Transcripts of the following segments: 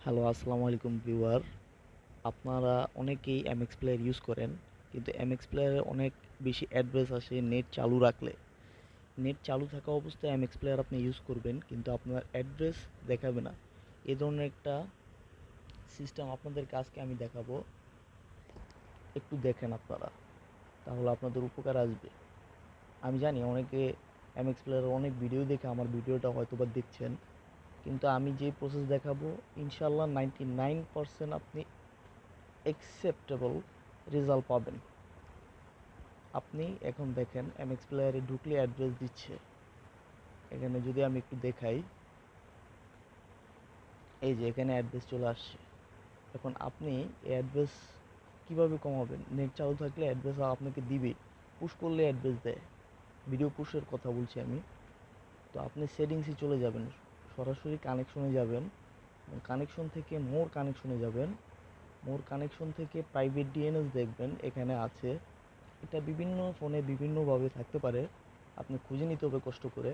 Hello, আসসালামু আলাইকুম viewer. আপনারা অনেকেই এমএক্স প্লেয়ার ইউজ করেন, কিন্তু এমএক্স প্লেয়ারে অনেক বেশি অ্যাডভার্স আসে নেট চালু রাখলে। নেট চালু থাকা অবস্থায় এমএক্স প্লেয়ার আপনি ইউজ করবেন, কিন্তু আপনার অ্যাড্রেস দেখাবে না। এই ধরনের একটা সিস্টেম আপনাদেরকে আজকে আমি দেখাবো। একটু দেখেন আপনারা, তাহলে আপনাদের উপকার আসবে। আমি জানি অনেকে এমএক্স প্লেয়ারের অনেক ভিডিও দেখে আমার ভিডিওটা হয়তোবা দেখছেন, কিন্তু আমি যে প্রসেস দেখাবো ইনশাল্লাহ 99% আপনি অ্যাকসেপ্টেবল রেজাল্ট পাবেন। আপনি এখন দেখেন এমএক্স প্লেয়ারে ঢুকলে অ্যাড্রেস দিচ্ছে। এখানে যদি আমি একটু দেখাই, এই যে এখানে অ্যাড্রেস চলে আসছে। এখন আপনি এই অ্যাড্রেস কীভাবে কমাবেন? নেট চালু থাকলে অ্যাড্রেস আপনাকে দিবে, পুশ করলে অ্যাড্রেস দেয়। ভিডিও পুশের কথা বলছি আমি। তো আপনি সেটিংসে চলে যাবেন, সরাসরি কানেকশনে যাবেন, কানেকশন থেকে মোর কানেকশনে যাবেন। মোর কানেকশন থেকে প্রাইভেট ডিএনএস দেখবেন এখানে আছে। এটা বিভিন্ন ফোনে বিভিন্নভাবে থাকতে পারে, আপনি খুঁজে নিতে হবে কষ্ট করে।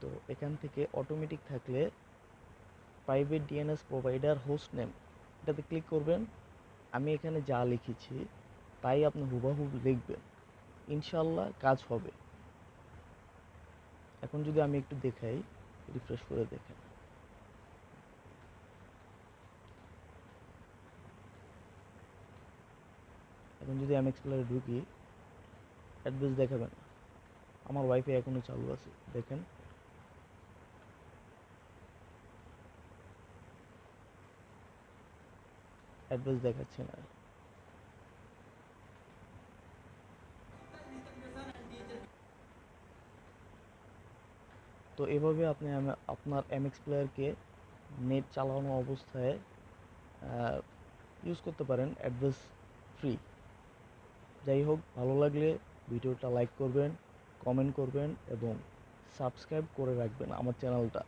তো এখান থেকে অটোমেটিক থাকলে private DNS provider host name, এটাতে ক্লিক করবেন। আমি এখানে যা লিখেছি তাই আপনি হুবহু লিখবেন, ইনশাল্লাহ কাজ হবে। এখন যদি আমি একটু দেখাই, রিফ্রেশ করে দেখেন, এখন যদি আমি এক্সপ্লোরে ঢুকি, অ্যাড্রেস দেখাবেন না। আমার ওয়াইফাই এখনও চালু আছে, দেখেন অ্যাড্রেস দেখাচ্ছে না। তো এভাবে আপনি আপনার এমএক্স প্লেয়ারকে নেট চালানো অবস্থায় ইউজ করতে পারেন, অ্যাড্রেস ফ্রি। যাই হোক, ভালো লাগলে ভিডিওটা লাইক করবেন, কমেন্ট করবেন এবং সাবস্ক্রাইব করে রাখবেন আমার চ্যানেলটা।